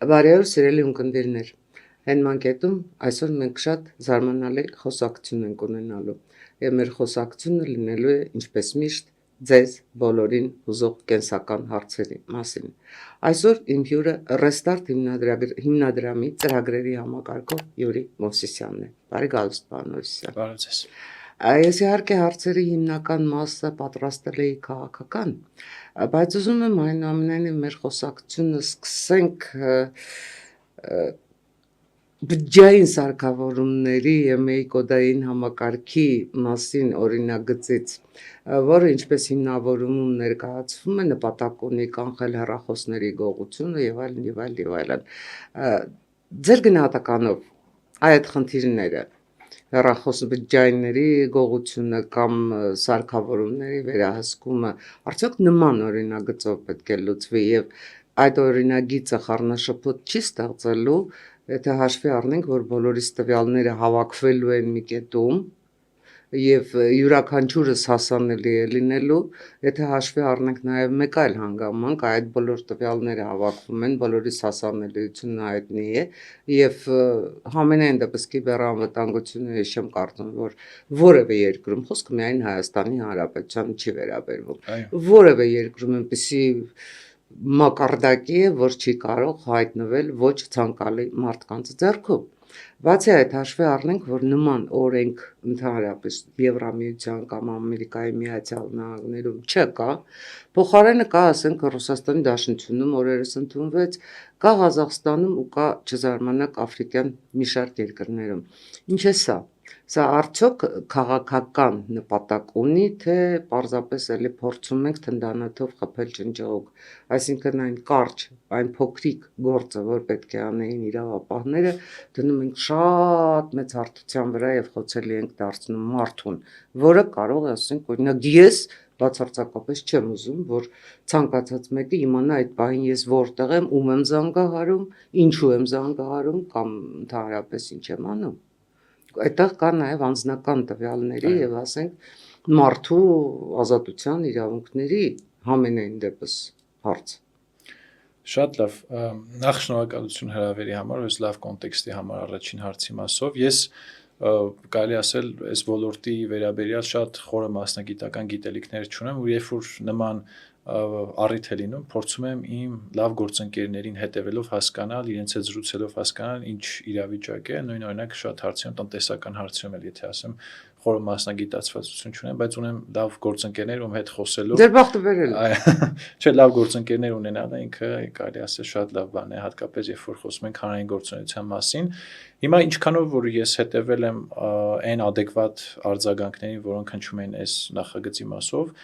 Բարեօր սիրելի ունկնդիրներ, հեն մանկետում այսօր մենք շատ զարմանալի խոսակցություն ենք ունենալու և մեր խոսակցությունը լինելու է ինչպես միշտ ձեզ բոլորին հուզող կենսական հարցերի մասին։ Այսօր իմ հյուրը Restart հիմնադրամի ծրագրերի համակարգող Յուրի Մովսիսյանն է։ Բարի գալուստ, պարոն Մովսիսյան։ Բարև ձեզ։ Ես իհարկե հարցերի հիմնական մասը պատրաստել էի քաղաքական, բայց ուզում եմ այնուամենայնիվ մեր խոսակցությունը սկսենք բջջային սարքավորումների և մեյկոդային համակարգի մասին օրինագծից, որը ինչպես հիմնավորումում ներկայացվում է, նպատակ ունի կանխել հեռախոսների գողությունը և այլն և այլն և այլն։ Ձեր գնահատականով այդ խնդիրները հեռախոս բջջայինների գողությունը կամ սարքավորումների վերահսկումը արդյոք նման օրինագծով պետք է լուծվի և այդ օրինագիծը խառնաշփոթ չի ստեղծելու, եթե հաշվի առնենք, որ բոլորիս տվյալները հավաքվելու են մի կետում և յուրաքանչյուրս հասանելի է լինելու, եթե հաշվի առնենք նաև մեկ այլ հանգամանք, այդ բոլոր տվյալները հավաքվում են, բոլորիս հասանելիությունը հայտնի է և համենայն դեպս կիբեռանվտանգությունը ես չեմ կարծում, որ որևէ երկրում, խոսքը միայն Հայաստանի Հանրապետությանը չի վերաբերվում, որևէ երկրում այնպիսի մակարդակի է, որ չի կարող հայտնվել ոչ ցանկալի մարդկանց ձեռքում։ Բացի այդ, հաշվի առնենք, որ նման օրենք ընդհանրապես Եվրամիության կամ Ամերիկայի Միացյալ Նահանգներում չկա, փոխարենը կա, ասենք, Ռուսաստանի Դաշնությունում օրերս ընդունվեց, կա Ղազախստանում ու կա, չզարմանաք, աֆրիկյան մի շարք երկրներում։ Ինչ է սա։ Սա արդյոք քաղաքական նպատակ ունի, թե պարզապես էլի փորձում ենք թնդանոթով խփել ջնջղուկ, այսինքն այն կարճ, այն փոքրիկ գործը, որ պետք է անեին իրավապահները, դնում ենք շատ մեծ հարթության վրա և խոցելի ենք դարձնում մարդուն, որը կարող է, ասենք, օրինակ ես բացարձակապես չեմ ուզում, որ ցանկացած մեկը իմանա այդ պահին ես որտեղ եմ, ում եմ զանգահարում, ինչու եմ զանգահարում կամ ընդհանրապես ինչ եմ անում։ Այդտեղ կա նաև անձնական տվյալների և ասենք մարդու ազատության իրավունքների համենայն դեպս հարց։ Շատ լավ, նախ շնորհակալություն հրավերի համար, այս լավ կոնտեքստի համար առաջին հարցի մասով։ Ես կարելի ասել, այս ոլորտի վերաբերյալ շատ խորը մասնագիտական գիտելիքներ չունեմ, ու երբ որ նման առիթ է լինում, փորձում եմ իմ լավ գործընկերներին հետևելով հասկանալ, իրենց հետ զրուցելով հասկանալ, ինչ իրավիճակ է, նույն օրինակ շատ հարցերում, տնտեսական հարցերում էլ, եթե ասեմ, խորը մասնագիտացվածություն չունեմ, բայց ունեմ լավ գործընկերներ, ում հետ խոսելով Ձեր բախտը վերել է։ Չէ, լավ գործընկերներ ունենալը ինքը կարելի ասել շատ լավ բան է, հատկապես երբ որ խոսում ենք հանրային գործունեության մասին։ Հիմա ինչքանով որ ես հետևել եմ այն adekvat արձագանքներին, որոնք հնչում են այս նախագծի մասով,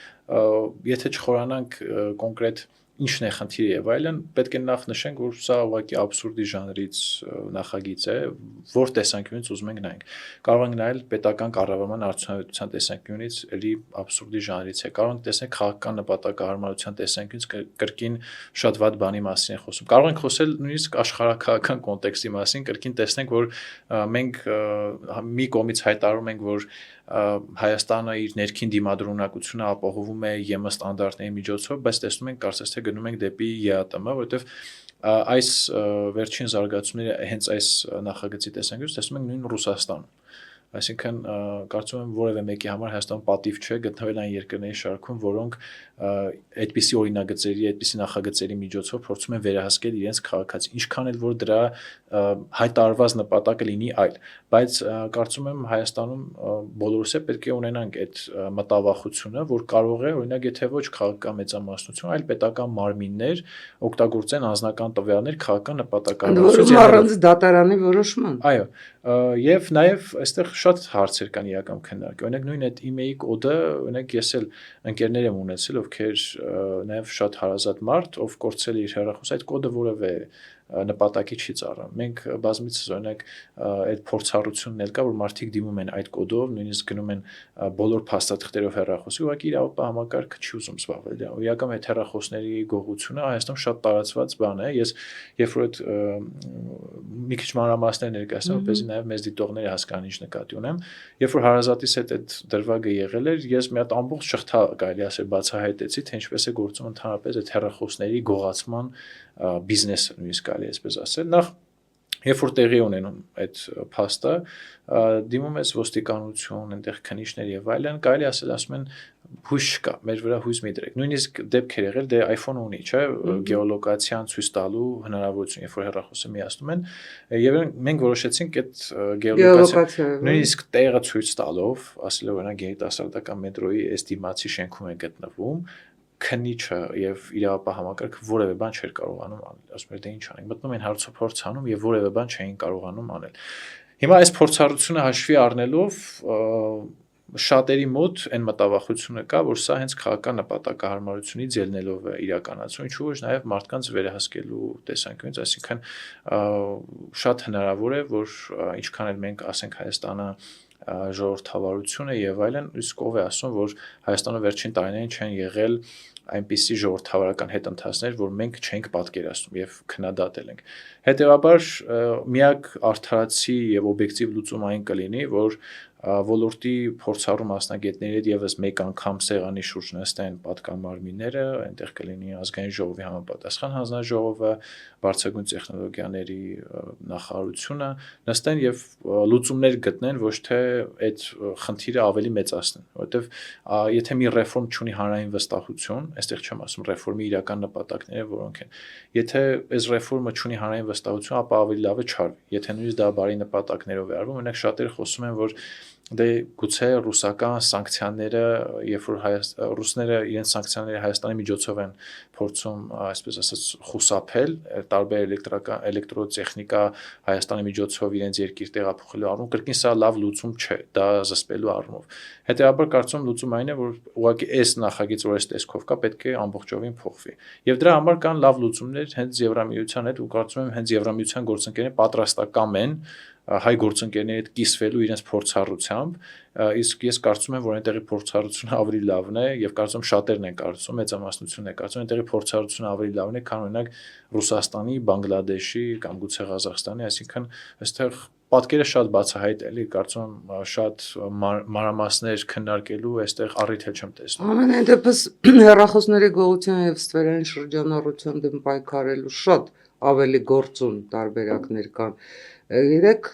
եթե չխորանանք կոնկրետ ինչն է խնդիրը եւ այլն, պետք է նախ նշենք, որ սա ուղղակի абսուրդի ժանրից նախագիծ է, որ տեսանկյունից ուզում ենք նայենք։ Կարող ենք նայել պետական կառավարման արդյունավետության տեսանկյունից, էլի абսուրդի ժանրից է։ Կարող ենք տեսնել քաղաքական նպատակահարմարության տեսանկյունից, կրկին շատ վատ բանի մասին է խոսում։ Կարող ենք խոսել նույնիսկ աշխարհաքաղաքական կոնտեքստի մասին, կրկին տեսնենք, որ մենք մի կողմից հայտարարում ենք, որ Հայաստանը իր ներքին դիմադրունակությունը ապահովում է ԵՄ ստանդարտների միջոցով, բայց տեսնում ենք կարծես թե գնում ենք դեպի ԵԱՏՄ, որովհետև այս վերջին զարգացումները հենց այս նախագծի տեսանկյունից տեսնում ենք նույն Ռուսաստանում։ Այսինքն կարծում եմ որևէ մեկի համար Հայաստան պատիվ չէ գտնվել այն երկրների շարքում, որոնք այդպիսի օրինագծերի, այդպիսի նախագծերի միջոցով փորձում են վերահսկել իրենց քաղաքացին, ինչքան էլ որ դրա հայտարարված նպատակը լինի այլ, բայց կարծում եմ Հայաստանում բոլորս է պետք է ունենանք այդ մտավախությունը, որ կարող է, օրինակ, եթե ոչ քաղաքական մեծամասնություն, այլ պետական մարմիններ օգտագործեն անձնական տվյալներ քաղաքական նպատակահարմարությունից առանց դատարանի որոշման։ Այո, եւ նաեւ այստեղ շատ հարցեր կան իրական քննարկի։ Օրինակ նույն այդ email կոդը, օրինակ ես էլ ընկերներ եմ ունեցել, ովքեր նաեւ շատ հարազատ մարդ, ով կորցրել է իր հեռախոսը, այդ կոդը որևէ նպատակի չի ծառայում։ Մենք բազմիցս օրինակ այդ փորձառությունն էլ կա, որ մարդիկ դիմում են այդ կոդով, նույնիսկ գնում են բոլոր փաստաթղթերով հեռախոսի, ուղղակի իրավապահ համակարգը չի ուզում զբաղվել դրա։ Իրական այդ հեռախոսների գողությունը Հայաստանում շատ տարածված բան է։ Ես երբ որ այդ մի քիչ մանրամասներ ներկայացնեմ, որպեսզի նաև մեծ դիտողները հասկանան ինչ նկատի ունեմ, երբ որ հարազատիս հետ այդ դրվագը եղել էր, ես մի հատ ամբողջ շղթա կարելի ասել բացահայտեցի, թե ինչպես է գործում ընդհանրապես այդ հեռախոսների գողացման բիզնեսը, նույնիսկ կարելի այսպես ասել, նախ երբ որ տեղի ունենում այդ փաստը, դիմում ես ոստիկանություն, այնտեղ քննիչներ եւ այլն, կարելի ասել ասում են հույս չկա, մեր վրա հույս մի դրեք։ Նույնիսկ դեպքեր եղել, դե iPhone ունի, չէ, գեոլոկացիան ցույց տալու հնարավորություն, երբ որ հեռախոսը միացնում են, եւ մենք որոշեցինք այդ գեոլոկացիա նույնիսկ տեղը ցույց տալով, ասելով օրինակ երիտասարդական մետրոյի այս դիմացի շենքում է գտնվում, քննիչը եւ իրավապահ համակարգը որևէ բան չէր կարողանում անել, ասում էր դե ինչ անենք, մտնում են հարցափորձ անում եւ որևէ բան չէին կարողանում անել։ Հիմա այս փորձառությունը հաշվի առնելով շատերի մոտ այն մտավախությունը կա, որ սա հենց քաղաքական նպատակահարմարությունից ելնելով է իրականացում, ինչու ոչ նաև մարդկանց վերահսկելու տեսանկյունից, այսինքն շատ հնարավոր է, որ ինչքան էլ մենք ասենք Հայաստանը ժողովրդավարությունը եւ այլն, իսկ ով է ասում, որ Հայաստանը վերջին տարիներին չեն եղել այնպիսի ժողովրդավարական հետընթացներ, որ մենք չենք պատկերացնում եւ քննադատել ենք։ Հետևաբար միակ արդարացի եւ օբյեկտիվ լուծումը այն կլինի, որ ոլորտի փորձառու մասնագետների հետ եւս մեկ անգամ սեղանի շուրջ նստեն պատգամարմինները, այնտեղ կլինի ազգային ժողովի համապատասխան հանձնաժողովը, բարձրագույն տեխնոլոգիաների նախարարությունը, նստեն եւ լուծումներ գտնեն, ոչ թե այդ խնդիրը ավելի մեծացնեն, որովհետեւ եթե մի ռեֆորմ չունի հանրային վստահություն, այստեղ չեմ ասում ռեֆորմի իրական նպատակները որոնք են։ Եթե այս ռեֆորմը չունի հանրային վստահություն, ապա ավելի լավ է չարվի։ Եթե նույնիսկ դա բարի նպատակներով է արվում, օրինակ շատերը խոսում են, որ դե գուցե ռուսական սանկցիաները, երբ որ ռուսները իրենց սանկցիաները Հայաստանի միջոցով են փորձում, այսպես ասած, խուսափել տարբեր էլեկտրոտեխնիկա Հայաստանի միջոցով իրենց երկիր տեղափոխելու առումով, կրկին սա լավ լուծում չէ, դա զսպելու առումով։ Հետևաբար կարծում եմ լուծումը այն է, որ ուղղակի այս նախագիծը, որ այս տեսքով կա, պետք է ամբողջովին փոխվի։ Եվ դրա համար կան լավ լուծումներ հենց Եվրամիության հետ, ու կարծում եմ հենց Եվրամիության գործընկերները պատրաստական են հայ գործընկերների հետ կիսվելու իրենց փորձառությամբ, իսկ ես կարծում եմ, որ այնտեղի փորձառությունը ավելի լավն է եւ կարծում շատերն են կարծում, մեծամասնությունն է կարծում, այնտեղի փորձառությունը ավելի լավն է, քան օրինակ Ռուսաստանի, Բանգլադեշի կամ գուցե Ղազախստանի, այսինքն այստեղ պատկերը շատ բացահայտ է, էլի կարծում եմ շատ մանրամասներ քննարկելու այստեղ առիթ չեմ տեսնում։ Ամենայն դեպս հեռախոսների գողության եւ ստվերային շրջանառության դեմ պայքարելու շատ ավելի գործուն տարբերակներ կան։ Երեք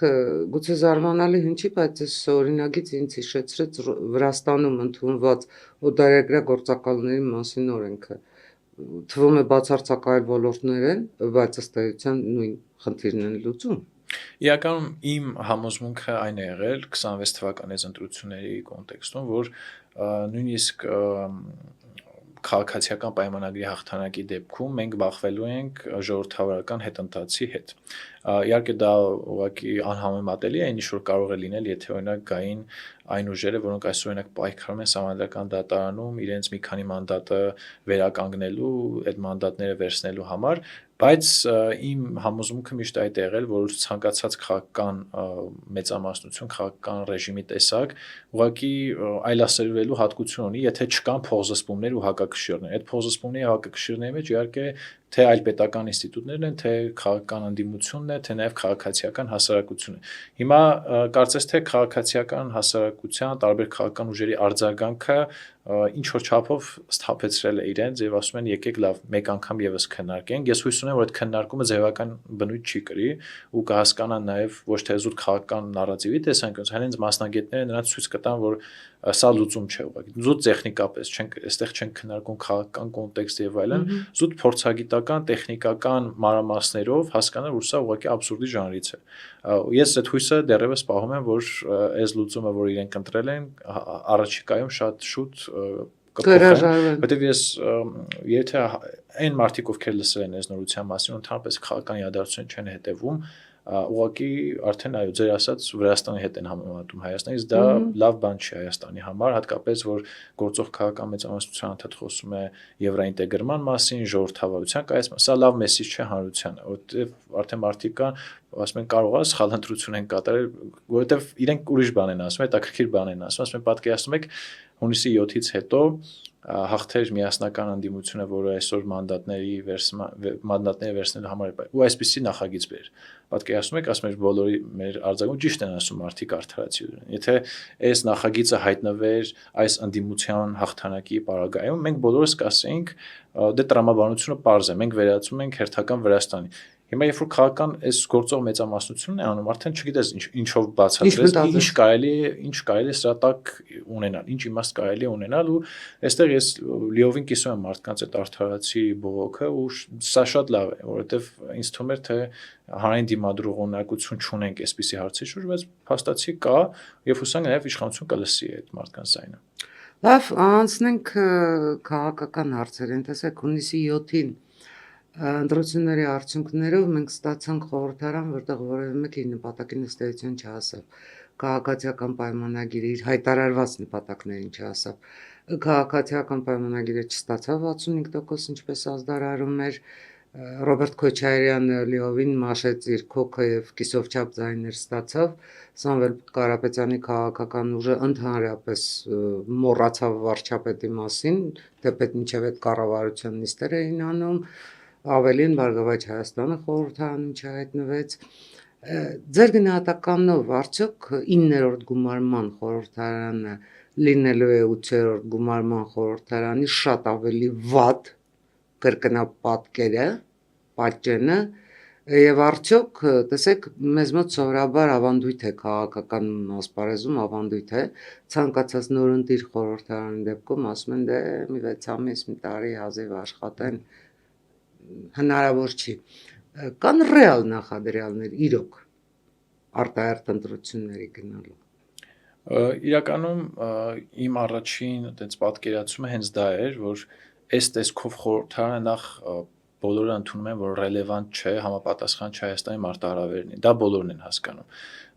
գուցե զարմանալի հնչի, բայց այս օրինագից ինձ հիշեցրեց Վրաստանում ընդունված օտարերկրյա գործակալների մասին օրենքը։ Թվում է բացարձակայել ոլորտներ են, բայց ըստ էության նույն խնդիրն են լուծում։ Իրականում իմ համոզմունքը այն է եղել 26 թվականի ընտրությունների կոնտեքստում, որ նույնիսկ քաղաքացիական պայմանագրի հաղթանակի դեպքում մենք բախվելու ենք ժողովրդավարական հետընթացի հետ։ Իհարկե դա ուղղակի անհամեմատելի է, ինչ որ կարող է լինել, եթե օրինակ գային այն ուժերը, որոնք այսօր օրինակ պայքարում են Սահմանադրական դատարանում իրենց մի քանի մանդատը վերականգնելու, այդ մանդատները վերցնելու համար, բայց իմ համոզմունքը միշտ այդ է եղել, որ ցանկացած քաղաքական մեծամասնություն, քաղաքական ռեժիմի տեսակ ուղղակի այլասերվելու հատկություն ունի, եթե չկան փոխզսպումներ ու հակակշիռներ։ Այդ փոխզսպումների հակակշիռների մեջ իհարկե թե այլ պետական ինստիտուտներն են, թե քաղաքական ընդդիմությունն է, թե նաև քաղաքացիական հասարակությունն է։ Հիմա կարծես թե քաղաքացիական հասարակության տարբեր քաղաքական ուժերի արձագանքը ինչ որ չափով սթափեցրել է իրենց եւ ասում են եկեք լավ մեկ անգամ եւս քննարկենք։ Ես հույս ունեմ, որ այդ քննարկումը ձևական բնույթ չի կրի ու կհասկանան նաեւ ոչ թե զուտ քաղաքական նարատիվի տեսանկյունից, այլ հենց մասնագետները նրանց ցույց կտան, որ սա լուծում չէ ուղղակի։ Զուտ տեխնիկապես չենք, այստեղ չենք քննարկում քաղաքական կոնտեքստ եւ այլն, զուտ փորձագիտական, տեխնիկական մանրամասներով հասկանալ, որ սա ուղղակի աբսուրդի ժանրից է։ Ես այդ հույսը դեռևս պահում եմ, որ այս լուծումը, որ իրենք ընտրել են, առաջիկայում շատ շուտ կփոխեն, որտեղ ես եթե այն մարդիկ, ովքեր լսել են այս նորության մասին, ընդհանրապես քաղաքական իրադարձություն չեն հետևում, ուղղակի արդեն այո, ձեր ասած Վրաստանի հետ են համեմատում Հայաստանից, դա լավ բան չի Հայաստանի համար, հատկապես որ գործող քաղաքական մեծամասնության անդադ խոսում է եվրոինտեգրման մասին, ժողովրդավարության կայացման, սա լավ մեսիջ չէ հանրությանը, որտեղ արդեն մարդիկ կան, ասում են կարող է սխալ ընտրություն են կատարել, որովհետև իրենք ուրիշ բան են ասում, հետաքրքիր բան են ասում են պատկերացնում եք հունիսի 7-ից հետո հաղթեր միասնական ընդդիմությունը, որը այսօր մանդատները վերցնելու համար է ու այսպիսի նախագիծ բեր։ Պատկերացնում եք, ասում եք բոլորի մեր արձագանք ճիշտ են ասում մարդիկ արդարացի ունեն։ Եթե այս նախագիծը հայտնվեր այս ընդդիմության հաղթանակի պարագայում, մենք բոլորս կասեինք դե տրամաբանությունը պարզ է, մենք վերածում ենք հերթական Վրաստանի։ Հիմա երբ որ քաղաքական այս գործող մեծամասնությունն է անում, արդեն չգիտես ինչով բացատրես, ինչ կարելի է սրա տակ ունենալ, ինչ իմաստ կարելի է ունենալ ու այստեղ ես լիովին կիսում եմ մարդկանց այդ արդարացի բողոքը ու սա շատ լավ է, որովհետև ինձ թվում էր թե հանրային դիմադրողունակություն չունենք այսպիսի հարցի շուրջ, բայց փաստացի կա եւ հուսանք նաեւ իշխանություն կլսի այդ մարդկանց ձայնը։ Լավ, անցնենք քաղաքական հարցերին, տեսեք հունիսի 7-ին ընտրությունների արդյունքներով մենք ստացանք խորհրդարան, որտեղ որևէ մեկի նպատակի նստեցություն չհասավ, քաղաքացիական պայմանագիրը իր հայտարարված նպատակներին չհասավ, քաղաքացիական պայմանագիրը չստացավ 65%, ինչպես ազդարարում էր, Ռոբերտ Քոչարյանը լիովին մաշեց իր քոքը եւ կիսով չափ ձայներ ստացավ, Սամվել Կարապետյանի քաղաքական ուժը ընդհանրապես մոռացավ վարչապետի մասին, թեպետ մինչև այդ կառավարության նիստեր էին անում, ավելին Բարգավաճ Հայաստանը խորհրդարանում չհայտնվեց։ Ձեր գնահատականով արդյոք 9-րդ գումարման խորհրդարանը լինելու է 8-րդ գումարման խորհրդարանի շատ ավելի վատ կրկնապատկերը, պատճենը եւ արդյոք տեսեք մեզ մոտ սովորաբար ավանդույթ է քաղաքական ասպարեզում ավանդույթ է ցանկացած նորընտիր խորհրդարանի դեպքում ասում են դե մի 6 ամիս, մի տարի հազիվ աշխատեն հնարավոր չի։ Կան ռեալ նախադրյալներ իրոք արտահերթ ընտրությունների գնալու։ Իրականում իմ առաջին այդպես պատկերացումը հենց դա էր, որ այս տեսքով խորհրդարանը նախ բոլորը ընդունում են, որ ռելևանտ չէ, համապատասխան չէ Հայաստանի մարտահրավերին։ Դա բոլորն են հասկանում։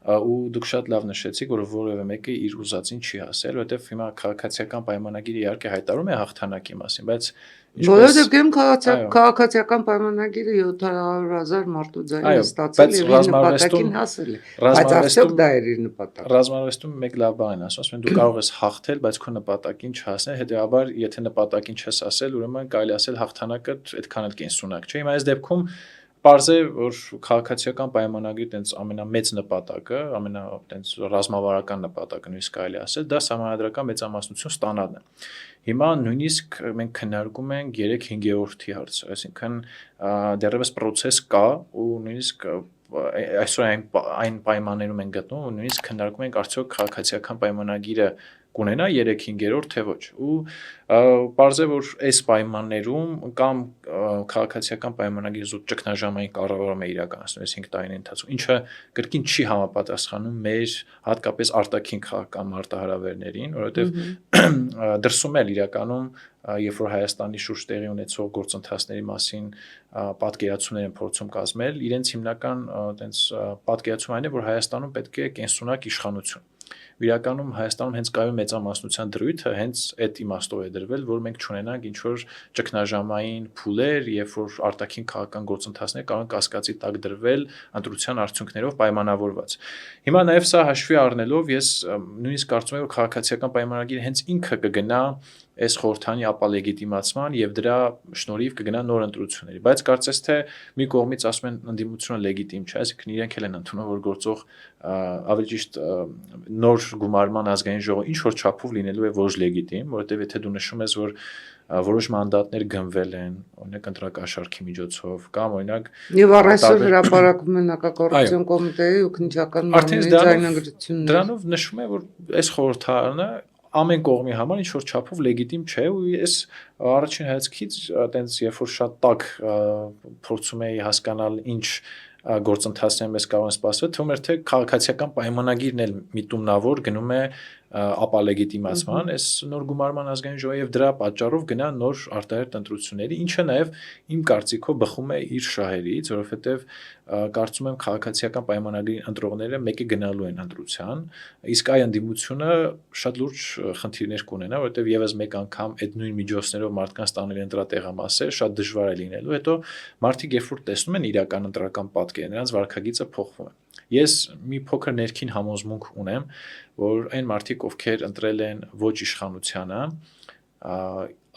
Ու դուք շատ լավ նշեցիք, որ որևէ մեկը իր ուզածին չի հասել, որովհետև հիմա քաղաքացիական պայմանագիրը իհարկե հայտարարում է հաղթանակի մասին, բայց Բոլոր դեպքերում քաղաքացիական պայմանագիրը 700,000 մարդու ձայն է ստացել եւ իր նպատակին հասել է։ Բայց արդյոք դա էր իր նպատակը։ Ռազմավարստում մեկ լավ բան են ասում, դու կարող ես հաղթել, բայց քո նպատակին չհասնել, հետեւաբար եթե նպատակին չես հասել, ուրեմն կարելի ասել հաղթանակը այդքան էլ կենսունակ չէ։ Հիմա այս դեպքում Պարզ է, որ քաղաքացիական պայմանագրի տենց ամենամեծ նպատակը, տենց ռազմավարական նպատակը նույնիսկ կարելի ասել, դա սահմանադրական մեծամասնություն ստանալն է։ Հիմա նույնիսկ մենք քննարկում ենք 3/5-րդի հարցը, այսինքն դեռևս process կա ու նույնիսկ այսօր այն պայմաններում են գտնվում, ու նույնիսկ քննարկում ենք արդյոք քաղաքացիական պայմանագիրը կունենա 3/5-րդ թե ոչ ու պարզ է որ այս պայմաններում կամ քաղաքացիական պայմանագիրը զուտ ճգնաժամային կառավարում է իրականացնում այս 5 տարիների ընթացքում ինչը կրկին չի համապատասխանում մեր հատկապես արտաքին քաղաքական մարտահրավերներին որովհետև դրսում էլ իրականում երբ որ Հայաստանի շուրջ տեղի ունեցող գործընթացների մասին պատկերացումներ են փորձում կազմել իրենց հիմնական այտենց պատկերացումը այն է որ Հայաստանում պետք է կենսունակ իշխանություն Իրականում Հայաստանում հենց կայուն մեծամասնության դրույթը հենց այդ իմաստով է դրվել, որ մենք չունենանք ինչ որ ճգնաժամային փուլեր, երբ որ արտաքին քաղաքական գործընթացներ կարող են կասկածի տակ դրվել ընտրության արդյունքներով պայմանավորված։ Հիմա նաև սա հաշվի առնելով ես նույնիսկ կարծում եմ, որ քաղաքացիական պայմանագիրը հենց ինքը կգնա այս խորհրդանի ապալեգիտիմացման եւ դրա շնորհիվ կգնա նոր ընտրությունների, բայց կարծես թե մի կողմից ասում են ընդդիմությունը լեգիտիմ չէ, այսինքն իրենք էլ են ընդունում, որ գործող ավելի ճիշտ նոր գումարման ազգային ժողովը ինչ որ չափով լինելու է ոչ լեգիտիմ, որովհետեւ եթե դու նշում ես, որ որոշ մանդատներ գնվել են, օրինակ ընտրակաշառքի միջոցով կամ օրինակ եւ առայժմ հրապարակում են հակակոռուպցիոն կոմիտեի ու քննչական ձայնագրություններ դրանով նշվում է, որ այս խորհրդարանը ամեն կողմի համար ինչ որ չափով լեգիտիմ չէ ու ես առաջին հայացքից այտենց երբ որ շատ տակ փորձում էի հասկանալ ինչ գործընթացներ մեզ կարող են սպասվել, թվում էր թե քաղաքացիական պայմանագիրն էլ միտումնավոր գնում է ապալեգիտիմացման այս նոր գումարման ազգային ժողովի եւ դրա պատճառով գնա նոր արտահերթ ընտրությունների, ինչը նաեւ իմ կարծիքով բխում է իր շահերից, որովհետեւ կարծում եմ քաղաքացիական պայմանագրի ընտրողները մեկը գնալու են ընտրության, իսկ այ ընդդիմությունը շատ լուրջ խնդիրներ կունենա, որովհետեւ եւս մեկ անգամ այդ նույն միջոցներով մարդկանց տանել ընտրատեղամասեր շատ դժվար է լինելու, հետո մարդիկ երբ որ տեսնում են իրական ընտրական պատկերը, նրանց վարքագիծը փոխվում է։ Ես մի փոքր ներքին համոզմունք ունեմ, որ այն մարդիկ, ովքեր ընտրել են ոչ իշխանությանը,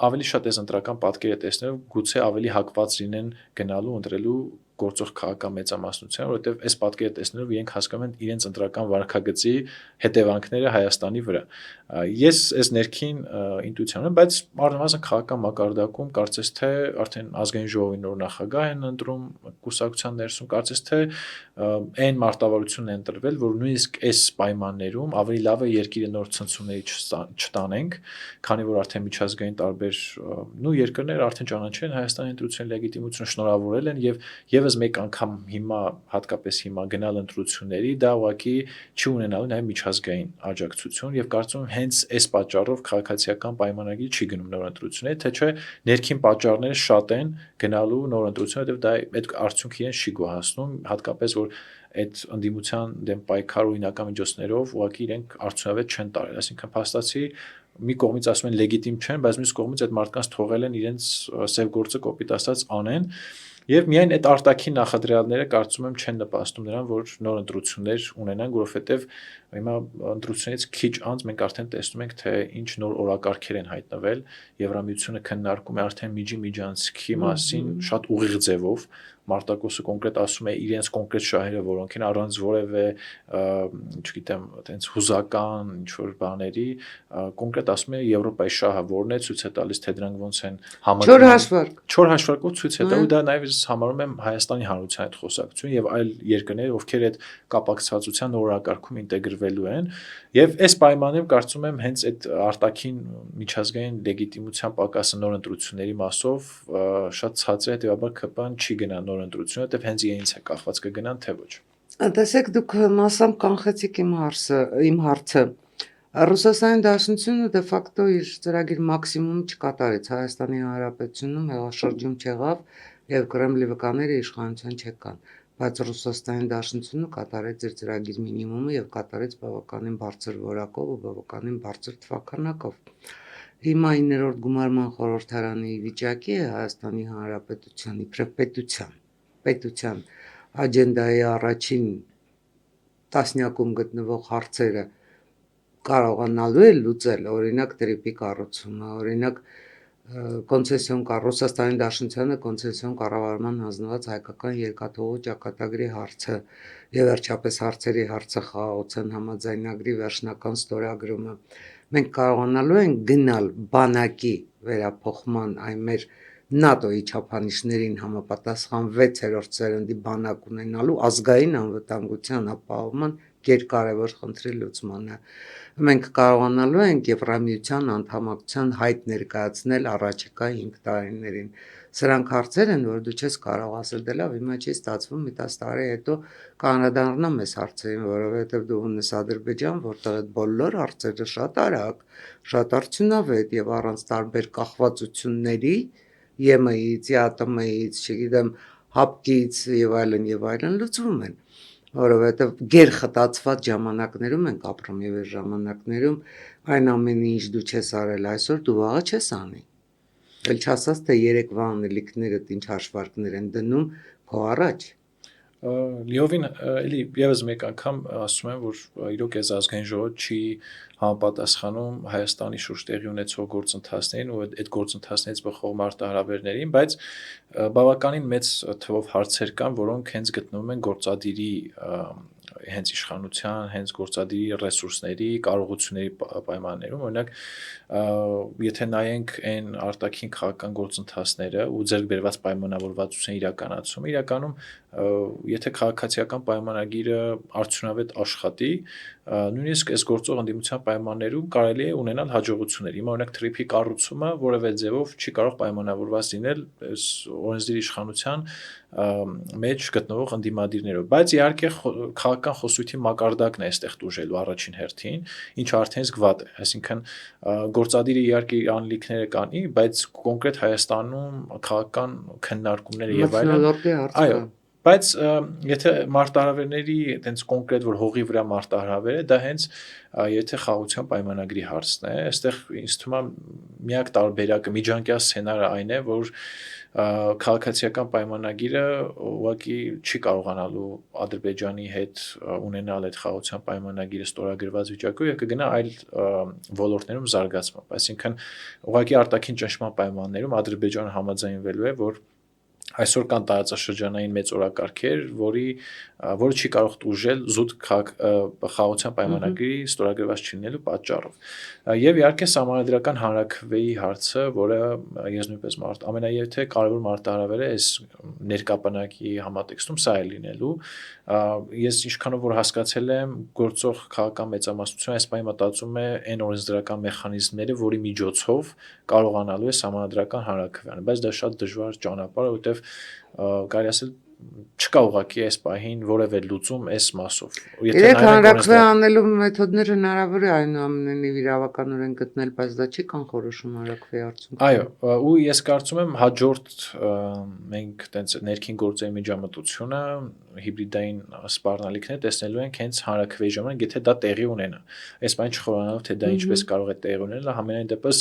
ավելի շատ այս ընտրական պատկերը տեսնելով գուցե ավելի հակված լինեն գնալու ընտրելու գործող քաղաքական մեծամասնության, որովհետև այս պատկերը տեսնելով իրենք հասկանում են իրենց ընտրական վարքագծի հետևանքները Հայաստանի վրա։ Ես այս ներքին ինտուիցիան ունեմ, բայց առնվազն քաղաքական մակարդակում կարծես թե արդեն ազգային ժողովի նոր նախագահ են ընտրում կուսակցության ներսում, կարծես թե այն մարտավարությունն է ընտրվել, որ նույնիսկ այս պայմաններում ավելի լավ է երկիրը նոր ցնցումների չտանենք, քանի որ արդեն միջազգային տարբեր երկրներ արդեն ճանաչել են Հայաստանի ընտրության լեգիտիմությունը, շնորհավորել են եւ եւս մեկ անգամ հիմա հատկապես հիմա գնալ ընտրությունների, դա ուղղակի չի ունենալու նաեւ միջազգային աջակցություն եւ կարծում եմ հենց այս պատճառով քաղաքացիական պայմանագիր չի գնում նոր ընտրությունների, թե չէ ներքին պատճառները շատ են գնալու նոր ընտրություն, որովհետեւ դա այդ արդյունքը իրեն չի գոհացնում, հատկապես որ այդ ընդդիմության դեմ պայքար օրինական միջոցներով ուղղակի իրենք արդյունավետ չեն տարել, այսինքն փաստացի մի կողմից ասում են լեգիտիմ չեն, բայց մյուս կողմից այդ մարդկանց թողել են իրենց սև գործը կոպիտ ասած անեն եւ միայն այդ արտաքին նախադրյալները կարծում եմ չեն նպաստում նրան, որ նոր ընտրություններ ունենան, որովհետեւ հիմա ընտրությունից քիչ անց մենք արդեն տեսնում ենք, թե ինչ նոր օրակարգեր են հայտնվել, Եվրամիությունը քննարկում է արդեն միջանցքի մասին շատ ուղիղ ձևով, Մարտակոսը կոնկրետ ասում է իրենց կոնկրետ շահերը, որոնք են առանց որևէ, չգիտեմ, այտենց հուզական ինչ որ բաների, կոնկրետ ասում է Եվրոպայի շահը որն է, ցույց է տալիս, թե դրանք ոնց են համակարգ։ Չոր հաշվարկով ցույց է տալու, դա նաև համարում եմ Հայաստանի Հանրության հետ խոսակցություն եւ այլ երկրներ, ովքեր այդ կապակցվածության օրակարգում ինտեգրվելու են, եւ այս պայմաններում կարծում եմ հենց այդ արտաքին միջազգային լեգիտիմության պակասը նոր ընտրությունների մասով շատ ցածր է, հետեւաբար ԿՊ-ն չի գնա նոր ընտրություն, որտեղ հենց իրենից է կախված կգնան թե ոչ։ Տեսեք, դուք մասամբ կանխեցիք իմ հարցը։ Ռուսաստանի Դաշնությունը դե ֆակտո իր ծրագիր մաքսիմում չկատարեց, Հայաստանի Հանրապետությունում հեղաշրջում չեղավ եւ Կրեմլի վկաները իշխանության չեկան, բայց Ռուսաստանի Դաշնությունը կատարեց իր ծրագիր մինիմումը եւ կատարեց բավականին բարձր որակով ու բավականին բարձր թվականակով։ Հիմա 9-րդ գումարման խորհրդարանի վիճակի է Հայաստանի Հանրապետության իբրև պետության աջենդայի առաջին տասնյակում գտնվող հարցերը կարողանալու է լուծել, օրինակ տրիպի կառուցումը, օրինակ Ռուսաստանի Դաշնությանը կոնցեսիոն կառավարման հանձնված հայկական երկաթուղու ճակատագրի հարցը եւ վերջապես հարցերի հարցախաղացան համաձայնագրի վերջնական ստորագրումը։ Մենք կարողանալու ենք գնալ բանակի վերափոխման այն մեր ՆԱՏՕ-ի չափանիշներին համապատասխան 6-րդ սերնդի բանակ ունենալու ազգային անվտանգության ապահովման գերկարևոր խնդրի լուծմանը։ Մենք կարողանալու ենք Եվրամիության անդամակցության հայտ ներկայացնել առաջիկա 5 տարիներին։ Սրանք հարցեր են, որ դու չես կարող ասել, դե լավ, հիմա չի ստացվում, մի 10 տարի հետո կանադառնամ այս հարցերին, որովհետև դու ունես Ադրբեջան, որտեղ այդ բոլոր հարցերը շատ արագ, շատ արդյունավետ եւ առանց տարբեր կախվածությունների ԵՄ-ից, ԵԱՏՄ-ից, չգիտեմ, ՀԱՊԿ-ից եւ այլն լուծվում են, որովհետեւ գերխտացված ժամանակներում ենք ապրում եւ այս ժամանակներում այն ամենը ինչ դու չես արել այսօր, դու վաղը չես անի։ Էլ չասած թե երեկվա անելիքներդ ինչ հաշվարկներ են դնում քո առաջ։ Լիովին էլի եւս մեկ անգամ ասում եմ, որ իրոք այս ազգային ժողովը չի համապատասխանում Հայաստանի շուրջ տեղի ունեցող գործընթացներին ու այդ գործընթացներից բխող մարտահրավերներին, բայց բավականին մեծ թվով հարցեր կան, որոնք հենց գտնվում են գործադիրի հենց իշխանության, հենց գործադիրի ռեսուրսների, կարողությունների պայմաններում, օրինակ, եթե նայենք այն արտաքին քաղաքական գործընթացները ու ձեռք բերված պայմանավորվածության իրականացումը, իրականում եթե քաղաքացիական պայմանագիրը արդյունավետ աշխատի, նույնիսկ այս գործող ընդդիմության պայմաններում կարելի է ունենալ հաջողություններ։ Հիմա օրինակ թրիփի կառուցումը որևէ ձևով չի կարող պայմանավորված լինել այս օրենսդիր իշխանության մեջ գտնվող ընդդիմադիրներով, բայց իհարկե քաղաքական խոսույթի մակարդակն է այստեղ տուժելու առաջին հերթին, ինչը արդեն իսկ վատ է, այսինքն գործադիրը իհարկե իր անելիքները կանի, բայց կոնկրետ Հայաստանում քաղաքական քննարկումները եւ այլն, այո, բայց եթե մարտահրավերների այտենց կոնկրետ որ հողի վրա մարտահրավեր է, դա հենց եթե խաղաղության պայմանագրի հարցն է, այստեղ ինձ թվում է միակ տարբերակը միջանկյալ սցենարը այն է, որ քաղաքացիական պայմանագիրը ուղղակի չի կարողանալու Ադրբեջանի հետ ունենալ այդ խաղաղության պայմանագիրը ստորագրված վիճակով եւ կգնա այլ ոլորտներում զարգացման, այսինքն ուղղակի արտաքին ճնշման պայմաններում Ադրբեջանը համաձայնվելու է, որ այսօր կան տարածաշրջանային մեծ օրակարգեր, որը չի կարող տուժել զուտ խաղաղության պայմանագրի ստորագրված չլինելու պատճառով։ Եվ իհարկե սահմանադրական հանրաքվեի հարցը, որը ես նույնպես ամենաեթե կարևոր մարտահրավերը այս ներկա բանակի համատեքստում սա է լինելու։ Ես ինչքանով որ հասկացել եմ, գործող քաղաքական մեծամասնությունը այս պահին մտածում է այն օրենսդրական մեխանիզմները, որի միջոցով կարողանալու է սահմանադրական հանրաքվեանը, բայց դա շատ դժվար ճանապարհ է, որտեղ կարելի ասել չկա ուղղակի այս պահին որևէ լուծում այս մասով։ Երեք հանրաքվե անելու մեթոդներ հնարավոր է այնուամենայնիվ իրավականորեն գտնել, բայց դա չի կանխորոշում հանրաքվեի արդյունքը։ Այո, ու ես կարծում եմ հաջորդ մենք տենց ներքին գործերի միջամտությունը հիբրիդային սպառնալիքներ տեսնելու ենք հենց հանրաքվեի ժամանակ, եթե դա տեղի ունենա։ Այս բանը չխորանալով թե դա ինչպես կարող է տեղի ունենալ, համենայն դեպս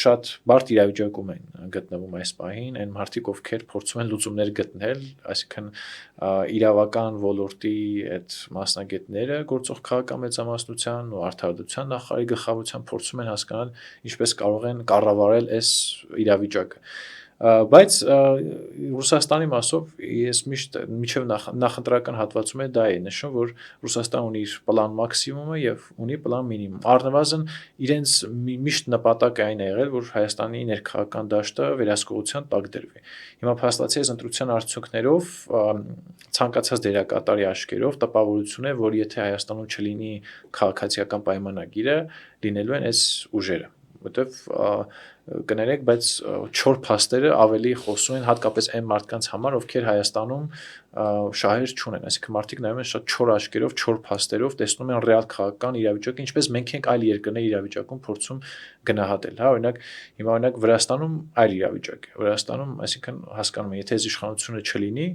շատ բարդ իրավիճակում են գտնվում այս պահին այն մարդիկ, ովքեր փորձում են լուծումներ գտնել, այսինքն իրավական ոլորտի այդ մասնագետները գործող քաղաքական մեծամասնության ու արդարադատության նախարարի գլխավորությամբ փորձում են հասկանալ ինչպես կարող են կառավարել այս իրավիճակը։ Բայց Ռուսաստանի մասով ես միշտ միջև նախընտրական հատվածում դա է նշում, որ Ռուսաստանը ունի իր պլան մաքսիմումը եւ ունի պլան մինիմում։ Առնվազն իրենց միշտ նպատակը այն է եղել, որ Հայաստանի ներքաղաքական դաշտը վերահսկողության տակ դրվի։ Հիմա փաստացի այս ընտրության արդյունքներով ցանկացած դերակատարի աչքերով տպավորություն է, որ եթե Հայաստանում չլինի քաղաքացիական պայմանագիրը, լինելու են այս ուժերը, որտեվ կներեք, բայց չոր փաստերը ավելի խոսում են հատկապես այն մարդկանց համար, ովքեր Հայաստանում շահեր չունեն, այսինքն մարդիկ նայում են շատ չոր աչքերով, չոր փաստերով, տեսնում են ռեալ քաղաքական իրավիճակը, ինչպես մենք ենք այլ երկրների իրավիճակում փորձում գնահատել, հա, օրինակ Վրաստանում այլ իրավիճակ է, Վրաստանում, այսինքն հասկանում են, եթե այս իշխանությունը չլինի,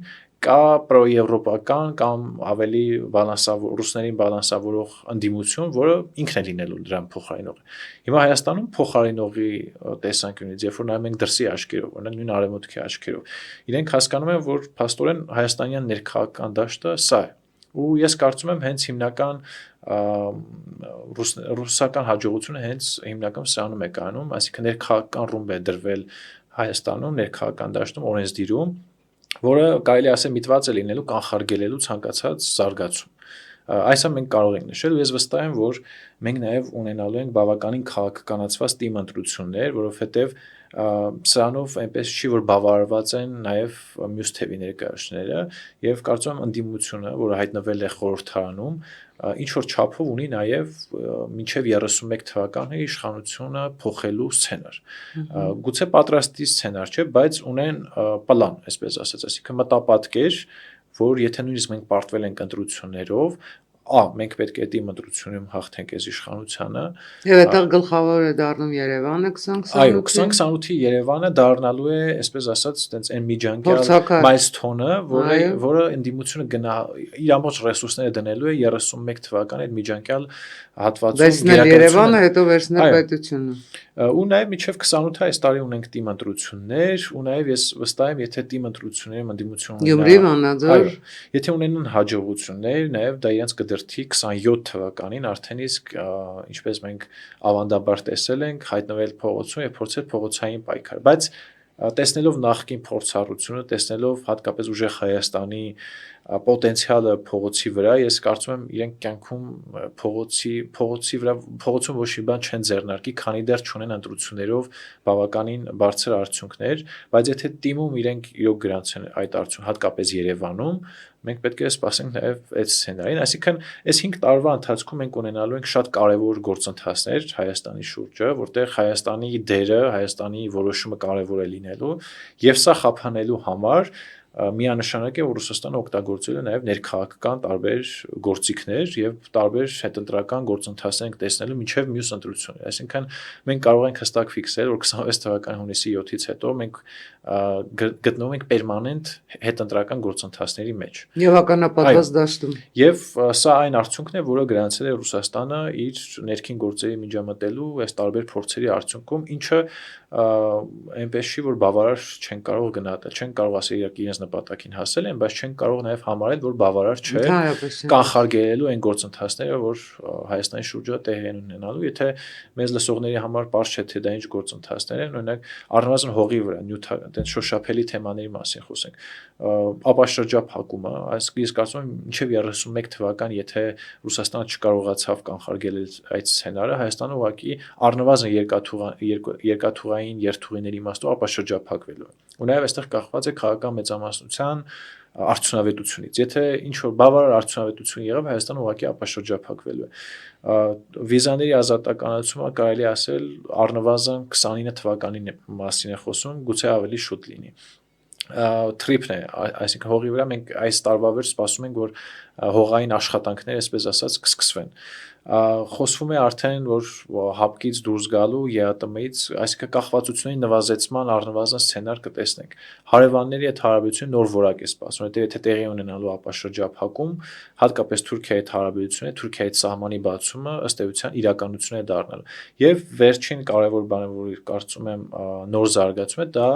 կա պրոեվրոպական կամ ավելի ռուսներին բալանսավորող ընդդիմություն, որը ինքն է լինելու դրան փոխարինողը։ Հիմա Հայաստանում փոխարինողի տեսանկյունից, երբ որ նայում ենք դրսի աչքերով, օրինակ նույն արևմուտքի աչքերով, իրենք հասկանում են, որ փաստորեն հայաստանյան ներքաղաքական դաշտը սա է։ Ու ես կարծում եմ հենց հիմնական ռուսական հաջողությունը հենց հիմնական սրանում է կայանում, այսինքն ներքաղաքական ռումբ է դրվել Հայաստանում, ներքաղաքական դաշտում, օրենսդիրում, որը կարելի ասել միտված է լինելու կանխարգելելու ցանկացած զարգացում։ Այսա մենք կարող ենք նշել, ու ես վստահ եմ, որ մենք նաև ունենալու ենք բավականին քաղաքականացված թիմ ընտրություններ, որովհետև սրանով այնպես չի, որ բավարարված են նաև մյուս թևի ներկայացուցիչները, եւ կարծում եմ ընդդիմությունը, որը հայտնվել է խորհրդարանում, ինչ որ չափով ունի նաև մինչև 31 թվականի իշխանությունը փոխելու սցենար։ Գուցե պատրաստի սցենար չէ, բայց ունեն պլան, այսպես ասած, այսինքն մտապատկեր, որ եթե նույնիսկ մենք պարտվել ենք ընտրություններով, մենք պետք է դիմ ընտրությունում հաղթենք այս իշխանությանը։ Եվ այդտեղ գլխավոր է դառնում Երևանը 2028-ին։ Այո, 2028-ի Երևանը դառնալու է, այսպես ասած, այտենց այն միջանկյալ մայլսթոնը, որը ընդդիմությունը իր ամբողջ ռեսուրսները դնելու է 31 թվականի այդ միջանկյալ հատվածում վերցնել Երևանը, հետո վերցնել պետությունը։ Ու նաև մինչև 28-ը այս տարի ունենք թիմ ընտրություններ, ու նաև ես վստահ եմ, եթե թիմ ընտրություններում ընդդիմությունը Գյումրի, Վանաձոր, եթե ունենան հաջողություններ, նաև դա իրենց կդրթի 27 թվականին արդեն իսկ ինչպես մենք ավանդաբար տեսել ենք, հայտնվել փողոցում եւ փորձել փողոցային պայքար, բայց տեսնելով նախկին փորձառությունը, տեսնելով հատկապես ուժեղ Հայաստանի պոտենցիալը փողոցի վրա, ես կարծում եմ իրենք կյանքում փողոցում ոչ մի բան չեն ձեռնարկի, քանի դեռ չունեն ընտրություններով բավականին բարձր արդյունքներ, բայց եթե թիմում իրենք իրոք գրանցեն այդ արդյունքը, հատկապես Երևանում, մենք պետք է սպասենք նաև այդ սցենարին, այսինքն այս 5 տարվա ընթացքում մենք ունենալու ենք շատ կարևոր գործընթացներ Հայաստանի շուրջը, որտեղ Հայաստանի դերը, Հայաստանի որոշումը կարևոր է լինելու, եւ սա խափանելու համար միանշանակ է, որ Ռուսաստանը օգտագործել է նաև ներքաղաքական տարբեր գործիքներ եւ տարբեր հետընտրական գործընթացներ ենք տեսնելու մինչեւ մյուս ընտրությունները, այսինքն մենք կարող ենք հստակ ֆիքսել, որ 26 թվականի հունիսի 7-ից հետո մենք գտնվում ենք պերմանենտ հետընտրական գործընթացների մեջ եւ ականապատված դաշտում։ Եվ սա այն արդյունքն է, որը գրանցել է Ռուսաստանը իր ներքին գործերի միջամտելու այս տարբեր փորձերի արդյունքում, ինչը այնպես չի, որ բավարար չեն կարող գնահատել, չեն կարող ասել իրենք իրենց նպատակին հասել են, բայց չեն կարող նաև համարել, որ բավարար չէ Ընդհանրապես չեն կանխարգելելու այն գործընթացները, որ Հայաստանի շուրջը տեղի են ունենալու, եթե մեզ լսողների համար պարզ չէ, թե դա ինչ գործընթացներ են, օրինակ առնվազն հողի վրա այդպես շոշափելի թեմաների մասին խոսենք, ապաշրջափակումը, ես կարծում եմ մինչև 31 թվական, եթե Ռուսաստանը չկարողացավ կանխարգելել այդ սցենարը, Հայաստանը ուղղակի առնվազն երկաթուղային երթուղիների իմաստով ապաշրջափակվելու է։ Ու նաև այստեղ կախված է քաղաքական մեծամասնության արդյունավետությունից։ Եթե ինչ որ բավարար արդյունավետություն եղավ, Հայաստանը ուղղակի ապաշրջափակվելու է։ Վիզաների ազատականացումը կարելի ասել առնվազն 29 թվականի մասին է խոսում, գուցե ավելի շուտ լինի։ Թրիփն է, այսինքն հողի վրա մենք այս տարվա վերջ սպասում ենք, որ հողային աշխատանքները, այսպես ասած, կսկսվեն։ Խոսվում է արդեն, որ հապկից դուրս գալու ԵԱՏՄ-ից, այսինքն կախվածությունների նվազեցման առնվազն սցենար կտեսնենք։ Հարևանների հետ հարաբերություն նոր որակ է սպասում, որտեղ եթե տեղի ունենալու ապաշրջափակում, հատկապես Թուրքիայի հետ հարաբերությունը, Թուրքիայի հետ սահմանի բացումը ըստ էության իրականություն է դառնալու։ Եվ վերջին կարևոր բանը, որ կարծում եմ նոր զարգացում է, դա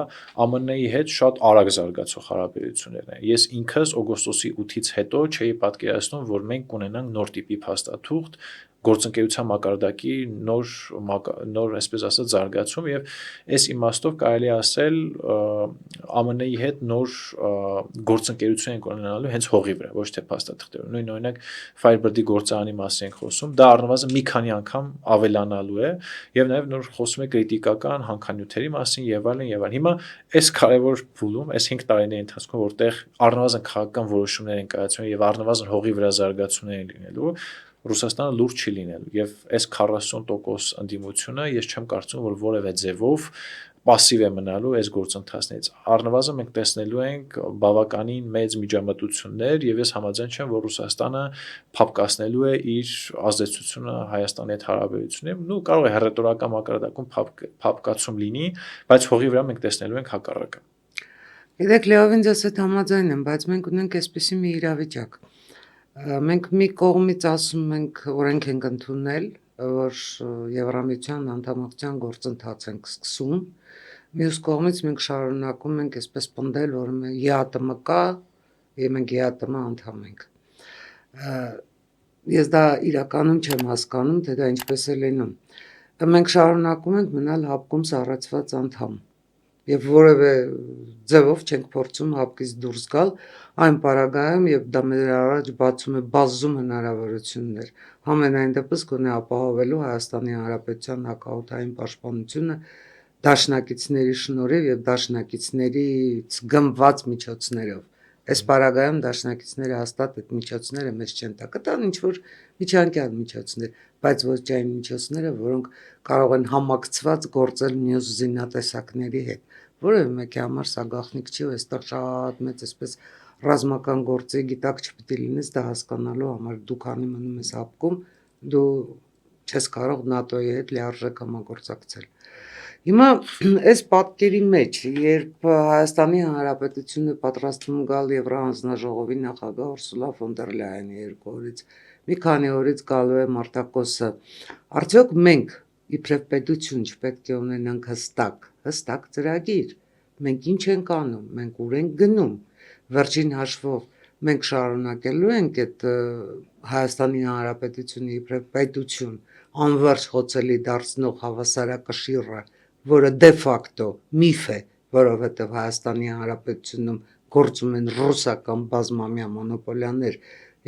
ԱՄՆ-ի հետ շատ արագ զարգացող հարաբերություններն են։ Ես ինքս օգոստոսի 8-ից հետո չէի պատկերացնում, որ մենք կունենանք նոր տիպի փաստաթուղթ, գործընկերության մակարդակի նոր այսպես ասած զարգացում եւ այս իմաստով կարելի ասել ԱՄՆ-ի հետ նոր գործընկերություն ենք ունենալու հենց հողի վրա, ոչ թե փաստաթղթերով։ Նույն օրինակ Firebird-ի գործարանի մասին ենք խոսում, դա առնվազն մի քանի անգամ ավելանալու է եւ նաեւ նոր խոսում է քրիտիկական հանքանյութերի մասին եւ այլն եւ այլն։ Հիմա այս կարևոր փուլում, այս 5 տարիների ընթացքում, որտեղ առնվազն քաղաքական որոշումներ են կայացվում եւ առնվազն հողի վրա զարգացումներ են լինելու, Ռուսաստանը լուրջ չի լինելու եւ այս 40% ընդդիմությունը ես չեմ կարծում, որ որևէ ձևով пассив է մնալու այս գործընթացներից։ Առնվազն մենք տեսնելու ենք բավականին մեծ միջամտություններ եւ ես համաձայն չեմ, որ Ռուսաստանը փապկասնելու է իր ազդեցությունը Հայաստանի հետ հարաբերություններում։ Նու կարող է հռետորական մակարդակում փապկացում լինի, բայց հողի վրա մենք տեսնելու ենք հակառակը։ Գիտեք, Լեովին ձեզ հետ համաձայն եմ, բայց մենք ունենք այսպիսի մի իրավիճակ։ Մենք մի կողմից ասում ենք, օրենք ենք ընդունել, որ Եվրամիության անդամակցության գործընթաց ենք սկսում, մյուս կողմից մենք շարունակում ենք այսպես պնդել, որ ԵԱՏՄ կա, եւ մենք ԵԱՏՄ անդամ ենք։ Ես դա իրականում չեմ հասկանում, թե դա ինչպես է լինում։ Մենք շարունակում ենք մնալ հապկում սառեցված անդամ եւ որևէ ձևով չենք փորձում հապկից դուրս գալ այն պարագայում, եւ դա մեր առաջ բացում է բազում հնարավորություններ, համենայն դեպս գոնե ապահովելու Հայաստանի Հանրապետության հակաօդային պաշտպանությունը դաշնակիցների շնորհիվ եւ դաշնակիցներից գնված միջոցներով։ Այս պարագայում դաշնակիցները հաստատ այդ միջոցները մեզ չեն տա, կտան ինչ-որ միջանկյալ միջոցներ, բայց ոչ այն միջոցները, որոնք կարող են համակցված գործել մյուս զինատեսակների հետ։ Որևէ մեկի համար սա գաղտնիք չի, ու այստեղ շատ մեծ այսպես ռազմական գործի գիտակ չպիտի լինես դա հասկանալու համար, դու քանի մնում ես հապկում, դու չես կարող ՆԱՏՕ-ի հետ լիարժեք համագործակցել։ Հիմա այս պատկերի մեջ, երբ Հայաստանի Հանրապետությունը պատրաստվում գալ Եվրահանձնաժողովի նախագահ Ուրսուլա ֆոն դեր Լայենի 2 օրից, մի քանի օրից գալու է Մարտակոսը, արդյոք մենք իբրև պետություն չպետք է ունենանք հստակ ծրագիր, մենք ինչ ենք անում, մենք ուր ենք գնում, վերջին հաշվով մենք շարունակելու ենք այդ Հայաստանի Հանրապետությունը իբրև պետություն անվերջ խոցելի դարձնող հավասարակշիռը, որը դե ֆակտո միֆ է, որովհետև Հայաստանի Հանրապետությունում գործում են ռուսական բազմամյա մոնոպոլիաներ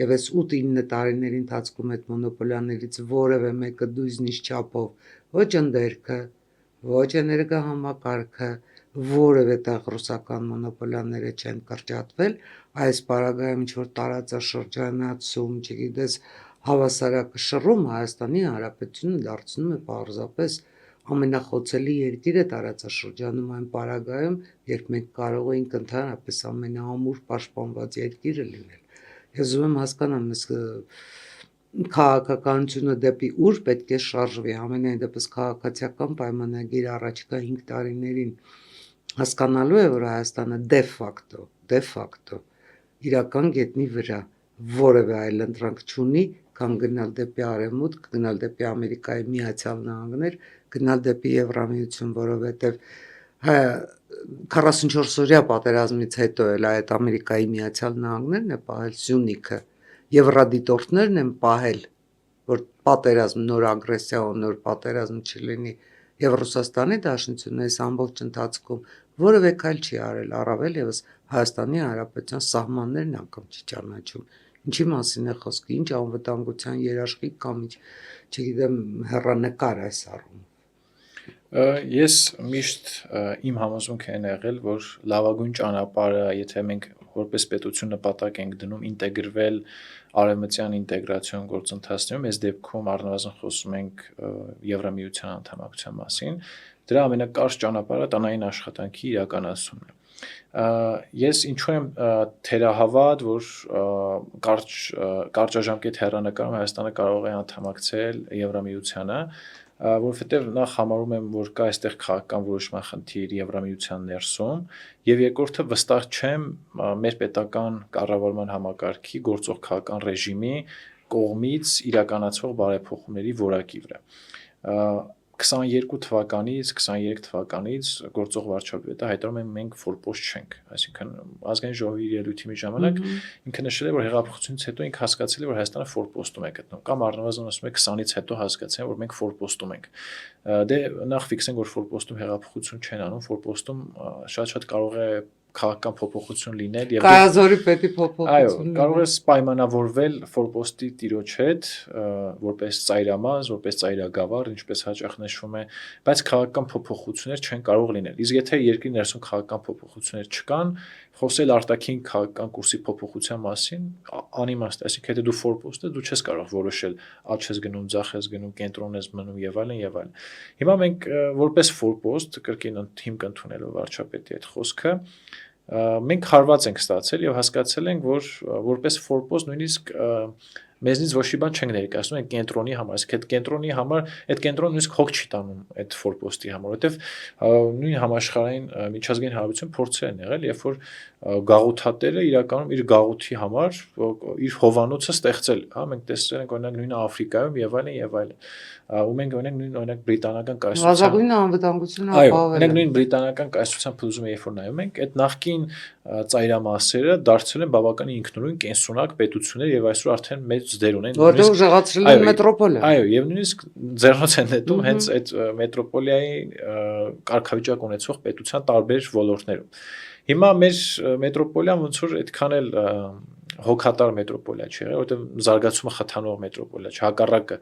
եւ այս 8-9 տարիների ընթացքում այդ մոնոպոլիաներից որևէ մեկը դույզնից չափով ոչ ընդերքը, ոչ էներգահամակարգը, որևէ տեղ ռուսական մոնոպոլիաները չեն կրճատվել, այս պարագայում ինչ-որ տարածաշրջանացում, չգիտես, հավասարակշռում Հայաստանի Հանրապետությունը դարձնում է պարզապես ամենախոցելի երկիրը տարածաշրջանում այն պարագայում, երբ մենք կարող էինք ընդհանրապես ամենաամուր պաշտպանված երկիրը լինել։ Ես ուզում եմ հասկանամ, այս քաղաքականությունը դեպի ուր պետք է շարժվի, ամենայն դեպս քաղաքացիական պայմանագիր առաջիկա 5 տարիներին հասկանալու է, որ Հայաստանը դե ֆակտո իրական գետնի վրա որևէ այլ ընտրանք չունի, քան գնալ դեպի արևմուտք, գնալ դեպի Ամերիկայի Միացյալ Նահանգներ, գնալ դեպի Եվրամիություն, որովհետև 44-օրյա պատերազմից հետո էլ այդ Ամերիկայի Միացյալ Նահանգներն է պահել Սյունիքը, եվրադիտորդներն են պահել, որ պատերազմ, նոր ագրեսիա ու նոր պատերազմ չլինի, եւ Ռուսաստանի Դաշնությունը այս ամբողջ ընթացքում որևէ քայլ չի արել, առավել եւս Հայաստանի Հանրապետության սահմաններն անգամ չի ճանաչում։ Ինչի մասին է խոսքը, ինչ անվտանգության երաշխիք կամ ինչ, չգիտեմ, հեռանկար այս առումով։ Ես միշտ իմ համոզմունքն է եղել, որ լավագույն ճանապարհը, եթե մենք որպես պետություն նպատակ ենք դնում ինտեգրվել արևմտյան ինտեգրացիոն գործընթացներում, այս դեպքում առնվազն խոսում ենք Եվրամիության անդամակցության մասին, դրա ամենակարճ ճանապարհը տնային աշխատանքի իրականացումն է։ Ես ինչու եմ թերահավատ, որ կարճաժամկետ հեռանկարում Հայաստանը կարող է անդամակցել Եվրամիությանը, որովհետև նախ համարում եմ, որ կա այստեղ քաղաքական որոշման խնդիր Եվրամիության ներսում, եւ երկրորդը վստահ չեմ մեր պետական կառավարման համակարգի գործող քաղաքական ռեժիմի կողմից իրականացվող բարեփոխումների որակի վրա։ 22 թվականից, 23 թվականից գործող վարչապետը հայտարարում է մենք ֆորպոստ չենք, այսինքն ազգային ժողովի ելույթի մի ժամանակ ինքը նշել է, որ հեղափոխությունից հետո ինքը հասկացել է, որ Հայաստանը ֆորպոստում է գտնվում, կամ առնվազն ասում է 20-ից հետո հասկացել, որ մենք ֆորպոստում ենք։ Դե նախ ֆիքսենք, որ ֆորպոստում հեղափոխություն չեն անում, ֆորպոստում շատ կարող է քաղաքական փոփոխություն լինել եւ Կայազորի պետի փոփոխություն։ Այո, կարող է պայմանավորվել ֆորպոստի տիրոջ հետ, որպես ծայրամաս, որպես ծայրագավառ, ինչպես հաճախ նշվում է, բայց քաղաքական փոփոխություններ չեն կարող լինել։ Իսկ եթե երկրի ներսում քաղաքական փոփոխություններ չկան, խոսել արտաքին քաղաքական կուրսի փոփոխության մասին անիմաստ է, այսինքն եթե դու ֆորպոստ ես, դու չես կարող որոշել աճ ես գնում, ձախ ես գնում, կենտրոն ես մնում եւ այլն եւ այլն։ Հիմա մենք որպես ֆորպոստ կրկին հիմք ընդունելով վարչապետի այդ խոսքը մենք հարված ենք ստացել եւ հասկացել ենք, որ որպես ֆորպոստ նույնիսկ մեզնից ոչ մի բան չենք ներկայացնում այն կենտրոնի համար, իսկ այդ կենտրոնի համար այդ կենտրոնը նույնիսկ հոգ չի տանում այդ ֆորպոստի համար, որովհետեւ նույն համաշխարհային միջազգային հարաբերություն փորձեր են եղել, երբ որ գաղութատերը իրականում իր գաղութի համար իր հովանոցը ստեղծել, հա, մենք տեսել ենք օրինակ նույն Աֆրիկայում եւ այլն եւ այլն, ու մենք օրինակ բրիտանական կայսրության Ազգային անվտանգությունը ապահովել է։ Այո, նույն բրիտանական կայսրության փլուզումը երբ որ նայում ենք, այդ նախկին ծայրամասերը դարձել են բավականին ինքնուրույն կենսունակ պետություններ եւ այսօր արդեն մեծ դեր ունեն։ Որտեղ ուժեղացրել են մետրոպոլիա։ Այո, եւ նույնիսկ ձեռնոց են նետում հենց այդ մետրոպոլիայի կարգավիճակ ունեցող պետության տարբեր ոլորտներում։ Հիմա մեր մետրոպոլիան ոնց որ այդքան էլ հոգատար մետրոպոլիա չի եղել, որտեղ զարգացումը խթանող մետրոպոլիա չէ, հակառակը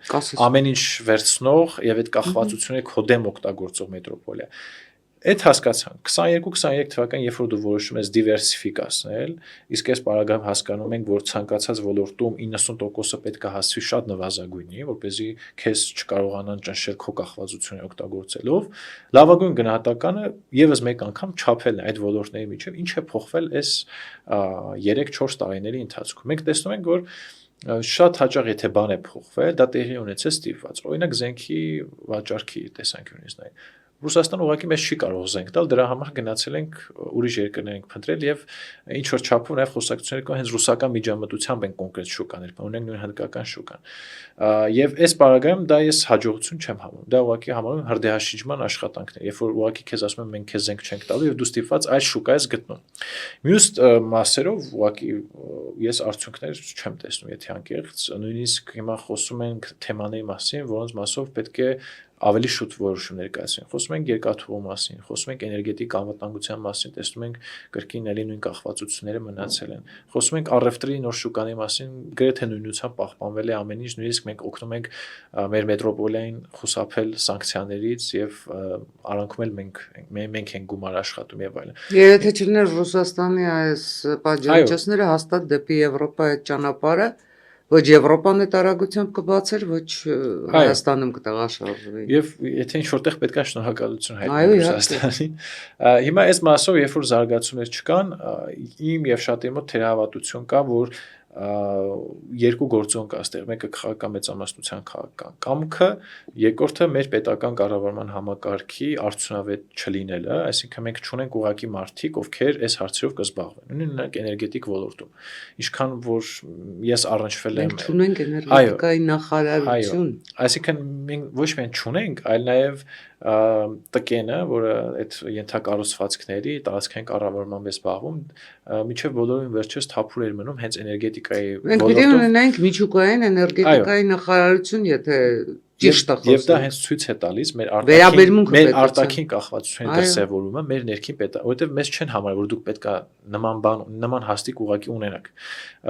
ամեն ինչ վերցնող եւ այդ կախվածությունները քո դեմ օգտագործող մետրոպոլիա։ Այդ հասկացանք 22-23 թվական, երբ որ դու որոշում ես դիվերսիֆիկացնել, իսկ այս պարագայում հասկանում ենք, որ ցանկացած ոլորտում 90%-ը պետք է հասվի շատ նվազագույնի, որպեսզի քեզ չկարողանան ճնշել քո կախվածությունը օգտագործելով, լավագույն գնահատականը եւս մեկ անգամ չափելն է այդ ոլորտների միջև, ինչ է փոխվել այս 3-4 տարիների ընթացքում։ Մենք տեսնում ենք, որ շատ հաճախ եթե բան է փոխվել, դա տեղի ունեցել ստիպված։ Օրինակ զենքի վաճառքի տեսանկյունից նայ։ Ռուսաստանը ուղղակի մեզ չի կարող զենք տալ, դրա համար գնացել ենք ուրիշ երկրներ ենք փնտրել եւ ինչ որ չափով նաեւ խոսակցություններ կան հենց ռուսական միջամտությամբ են կոնկրետ շուկաներ, ունենք նույն հնդկական շուկան։ Եվ այս պարագայում դա ես հաջողություն չեմ համարում։ Դա ուղղակի համարում եմ հրդեհաշիջման աշխատանքներ, երբ որ ուղղակի քեզ ասում են մենք քեզ զենք չենք տալու եւ դու ստիպված այլ շուկա ես գտնում։ Մյուս մասերով ուղղակի ես արդյունքներ չեմ տեսնում, եթե անկեղծ, նույնիսկ հիմա խոսում ենք թեմաների մասին, որոնց մասով պետք է ավելի շուտ որոշումներ կայացվեն։ Խոսում ենք երկաթուղու մասին, խոսում ենք էներգետիկ անվտանգության մասին, տեսնում ենք կրկին էլի նույն կախվածությունները մնացել են։ Խոսում ենք առևտրի նոր շուկաների մասին, գրեթե նույնությամբ պահպանվել է ամեն ինչ, նույնիսկ մենք օգնում ենք մեր մետրոպոլիային խուսափել սանկցիաներից եւ արանքում էլ մենք ենք գումար աշխատում եւ այլն։ Եթե չլիներ Ռուսաստանի այս պատժամիջոցները հաստատ դեպի Եվրոպա այդ ճանապարհը ոչ Եվրոպան այդ արագությամբ կբացեր, ոչ Հայաստանում կտեղաշարժվի։ Եվ եթե ինչ որտեղ պետք է շնորհակալություն հայտնել Ռուսաստանին։ Հիմա այս մասով, երբ որ զարգացումներ չկան, իմ եւ շատերի մոտ թերահավատություն կա, որ երկու գործոն կա այստեղ, մեկը քաղաքական մեծամասնության քաղաքական կամքը, երկրորդը մեր պետական կառավարման համակարգի արդյունավետ չլինելը, այսինքն մենք չունենք ուղղակի մարդիկ, ովքեր այս հարցերով կզբաղվեն, ունենք էներգետիկ ոլորտում։ Ինչքան որ ես առնչվել եմ, մենք չունենք էներգետիկայի նախարարություն, այսինքն մենք ոչ միայն չունենք, այլ նաև տկենը, որը այդ ենթակառուցվածքների տարածքային կառավարման պես զբաղվում, միջև բոլորին վերջերս թափուր էր մնում հենց էներգետիկայի մենք պիտի ունենայինք միջուկային էներգետիկայի նախարարություն, եթե ճիշտ է խոսքը։ Եվ դա հենց ցույց է տալիս մեր արտաքին կախվածությունների դրսևորումը, մեր ներքին որովհետև մեզ չեն համարել, որ դուք պետք է նման բան, նման հաստիկ ուղղակի ունենաք։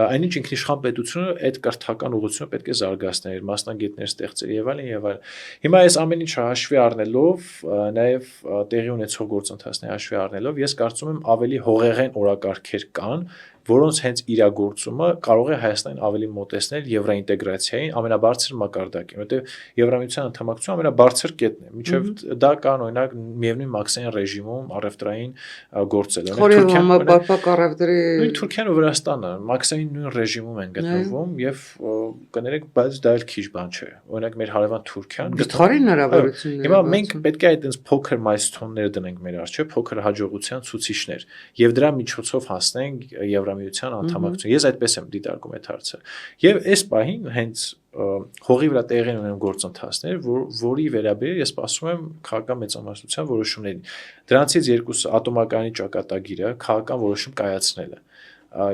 Այնինչ ինքնիշխան պետությունը այդ կրթական ուղղությունը պետք է զարգացնել, մասնագետներ ստեղծել եւ այլն եւ այլն։ Հիմա այս ամեն ինչը հաշվի առնելով, նաեւ տեղի ունեցող գործընթացները հաշվի առնելով, ես կարծում եմ ավելի հողեղեն օրակարգեր կան, որոնց հենց իրագործումը կարող է Հայաստանին ավելի մոտեցնել եվրոինտեգրացիային ամենաբարձր մակարդակին, որտեղ Եվրամիության անդամակցությունը ամենաբարձր կետն է, միջև դա կան օրինակ միևնույն մաքսային ռեժիմում առևտրային գործել։ Նույն Թուրքիան ու Վրաստանը մաքսային նույն ռեժիմում են գտնվում եւ կներեք, բայց դա էլ քիչ բան չէ։ Օրինակ մեր հարևան Թուրքիան գտարի հնարավորություններ։ Հիմա մենք պետք է այդպես փոքր մայլսթոններ դնենք մեր առջև, փոքր հաջողության ցուցիչներ եւ դրա միջոցով հասնենք Եվրամիության անդամակցություն։ Ես այդպես եմ դիտարկում այդ հարցը։ Եվ այս պահին հենց հողի վրա տեղի ունեն գործընթացներ, որի վերաբերյալ ես սպասում եմ քաղաքական մեծամասնության որոշումներին։ Դրանցից երկուսը ատոմակայանի ճակատագիրը, քաղաքական որոշում կայացնելը։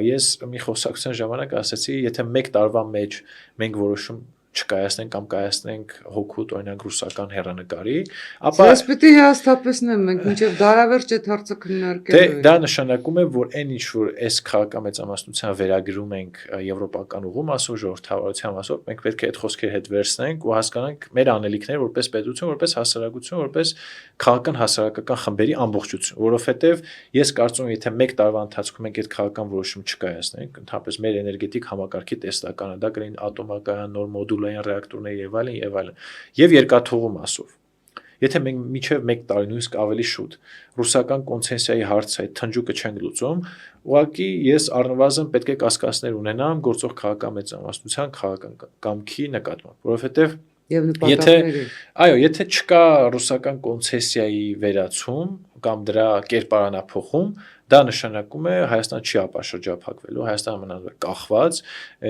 Ես մի խոսակցության ժամանակ ասացի, եթե 1 տարվա մեջ մենք որոշում չկայացնենք կամ կայացնենք հոգուտ օրինակ ռուսական հեռանկարի, ապա ես պիտի հաստատեցնեմ, մենք մինչև դարավերջ այդ հարցը քննարկելու ենք։ Դա նշանակում է, որ այն ինչ որ այս քաղաքական մեծամասնության վերագրում ենք եվրոպական ուղու մասով, ժողովրդավարության մասով, մենք պետք է այդ խոսքերի հետ վերցնենք ու հասկանանք մեր անելիքները որպես պետություն, որպես հասարակություն, որպես քաղաքական հասարակական խմբերի ամբողջություն, որովհետև ես կարծում եմ, եթե 1 տարվա ընթացքում մենք այդ քաղաքական որոշում չկայացնենք, ընդհանրապես մեր էներգետիկ համակարգի տեսլականը, դա կլինի ատոմակայան նոր մոդուլային ռեակտորներ եւ այլն եւ այլն, եւ երկաթուղու մասով։ Եթե մենք միջև 1 տարի նույնիսկ ավելի շուտ ռուսական կոնցեսիայի հարցը այդ թնջուկը չենք լուծում, ուղղակի ես առնվազն պետք է կասկածներ ունենամ գործող քաղաքական մեծամասնության քաղաքական կամքի նկատմամբ, որովհետեւ եթե չկա ռուսական կոնցեսիայի վերացում կամ դրա կերպարանափոխում, դա նշանակում է Հայաստանը չի ապաշրջափակվելու, Հայաստանը մնալու է կախված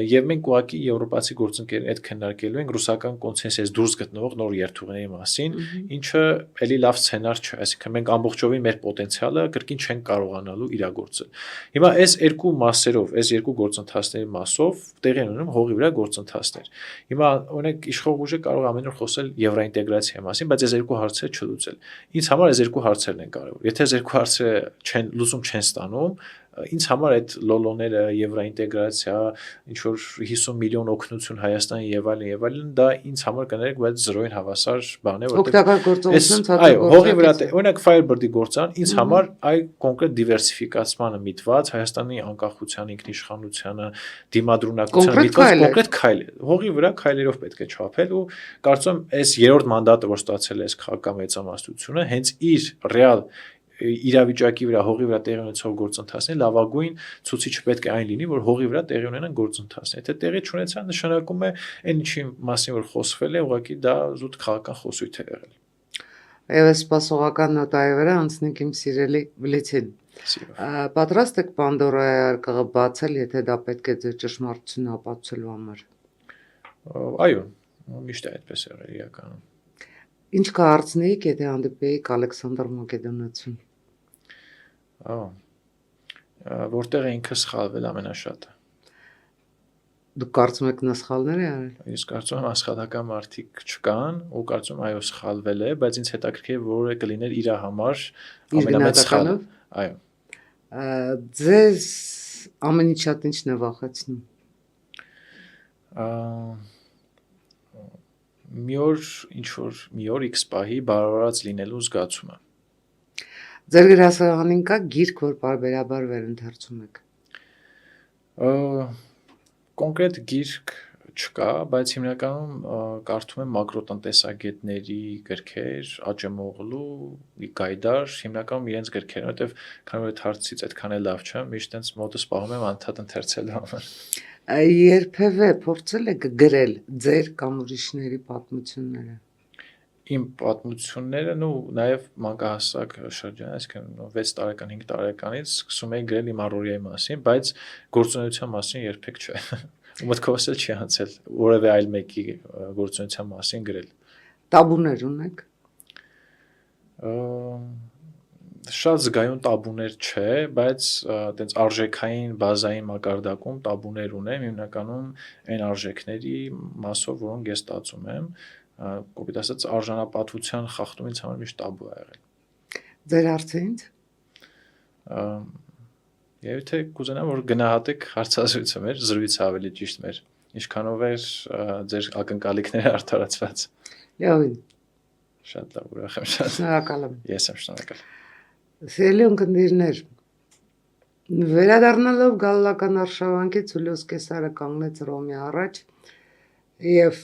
եւ մենք ուղղակի եվրոպացի գործընկերների հետ քննարկելու ենք ռուսական կոնցենսիայից դուրս գտնող նոր երթուղիների մասին, ինչը էլի լավ սցենար չէ, այսինքն մենք ամբողջովին մեր պոտենցիալը կրկին չենք կարողանալու իրագործել։ Հիմա այս երկու մասերով, այս երկու գործընթացների մասով տեղի են ունենում հողի վրա գործընթացներ։ Հիմա օրինակ իշխող ուժը կարող ամեն օր խոսել եվրոինտեգրացիայի մասին, բայց այս երկու հարցերը չլուծել։ Ինձ համար այս երկու հարցերն են կարևոր։ Եթե այս երկու հարցերը լուծում չեն ստանում, ինձ համար այդ լոլոները եվրոինտեգրացիա, ինչ որ 50 միլիոն օգնություն Հայաստանի եւ այլն, դա ինձ համար կներեք, բայց զրոյին հավասար բան է, որտեղ հողի վրա օրինակ Firebird-ի գործան ինձ համար այ կոնկրետ դիվերսիֆիկացմանը միտված, Հայաստանի անկախության, ինքնիշխանությանը, դիմադրունակությանը միտված կոնկրետ քայլ է։ Հողի վրա քայլերով պետք է չափել ու կարծում եմ այս երրորդ մանդատը, որ ստացել է այս քաղաքական մեծամասնությունը, հենց իր ռեալ իրավիճակի վրա հողի վրա տեղի ունեցող գործընթացների լավագույն ցուցիչը պետք է այն լինի, որ հողի վրա տեղի ունենան գործընթացներ։ Եթե տեղի չունեցան, նշանակում է այն ինչի մասին որ խոսվել է, ուղղակի դա զուտ քաղաքական խոսույթ է եղել։ Եվ սպասողական նոտայի վրա անցնենք իմ սիրելի բլիցին։ Պատրաստ եք Պանդորայի արկղը բացել, եթե դա պետք է ձեր ճշմարտությունը ապացուցելու համար։ Այո, միշտ է այդպես եղել իրականում։ Ինչ կհարցնեիք, եթե հանդիպեիք Ալեքսանդր Մակեդոնացուն։ Որտեղ է ինքը սխալվել ամենաշատը։ Դուք կարծում եք նա սխալներ է արել։ Ես կարծում եմ ասխալական մարդիկ չկան, ու կարծում այո սխալվել է, բայց ինձ հետաքրքիր է որը կլիներ իր համար ամենամեծ սխալը։ Այո։ Ձեզ ամենից շատ ինչն է վախեցնում։ Մի օր X պահի բարարած լինելու զգացումը։ Ձեր գրասեղանին կա գիրք, որ պարբերաբար վերընթերցում եք։ Կոնկրետ գիրք չկա, բայց հիմնականում կարդում եմ մակրոտնտեսագետների գրքեր, Աճեմօղլու, Գայդար, հիմնականում իրենց գրքեր, որովհետև քանի որ այդ հարցից այդքան էլ լավ չեմ, միշտ այնց մոտս պահում եմ անդադ ընթերցելու համար։ Երբևէ փորձել եք գրել ձեր կամ ուրիշների պատմությունները։ Իմ պատմությունները, նաև մանկահասակ շրջան, այսինքն 6 տարեկան, 5 տարեկանից սկսում էի գրել իմ առօրյայի մասին, բայց գործունեության մասին երբեք չէ։ Մտքովս էլ չի անցել որևէ այլ մեկի գործունեության մասին գրել։ Տաբուներ ունեք։ Շատ զգայուն տաբուներ չէ, բայց այտենց արժեքային բազային մակարդակում տաբուներ ունեմ, հիմնականում այն արժեքների մասով, որոնք ես ստացում եմ, կոպիտ ասած արժանապատվության խախտումը ինձ համար միշտ տաբու ա եղել։ Ձեր հարցը ինձ։ Եվ թե կուզենամ, որ գնահատեք հարցազրույցը մեր, զրույցը ավելի ճիշտ մեր, ինչքանով էր ձեր ակնկալիքները արդարացված։ Լավին։ Շատ լավ, ուրախ եմ շատ։ Շնորհակալ եմ։ Ես եմ շնորհակալ։ Սիրելի ունկնդիրներ, վերադառնալով գալլական արշավանքից Հուլիոս Կեսարը կանգնեց Ռոմի առաջ եւ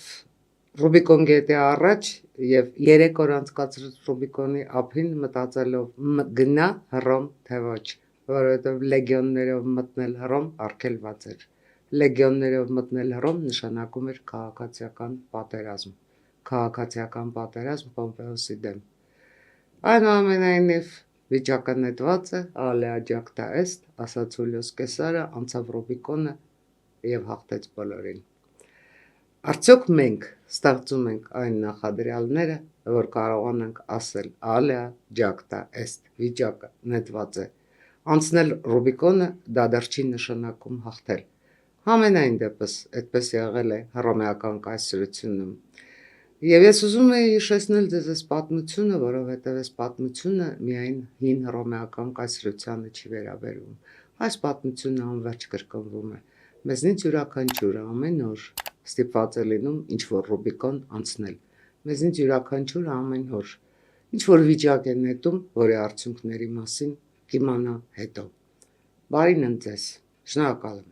Ռուբիկոն գետի առաջ եւ 3 օր անցկացրեց Ռուբիկոնի ափին մտածելով գնա Հռոմ թե ոչ, որովհետեւ լեգիոններով մտնել Հռոմ արգելված էր։ Լեգիոններով մտնել Հռոմ նշանակում էր քաղաքացիական պատերազմ։ Քաղաքացիական պատերազմ Պոմպեոսի դեմ։ Այնուամենայնիվ վիճակը նետված է, ալեա ջակտա էստ, ասաց Հուլիոս Կեսարը, անցավ Ռուբիկոնը եւ հաղթեց բոլորին։ Արդյոք մենք ստեղծում ենք այն նախադրյալները, որ կարողանանք ասել ալեա ջակտա էստ, վիճակը նետված է։ Անցնել Ռուբիկոնը դա դեռ չի նշանակում հաղթել։ Համենայն դեպս այդպես եղել է հռոմեական կայսրությունում։ Եվ ես ուզում եի հիշեցնել ձեզ այս պատմությունը, որովհետև այս պատմությունը միայն հին հռոմեական կայսրությանը չի վերաբերվում։ Այս պատմությունը անverջ կրկնվում է։ Մեզնից յուրաքանչյուրը ամեն օր ստիպված է լինում ինչ-որ Ռուբիկոն անցնել։ Մեզնից յուրաքանչյուրը ամեն օր ինչ-որ վիճակ է նետում, որի արդյունքների մասին կիմանա հետո։ Բարին ընդ ձեզ։ Շնորհակալ եմ։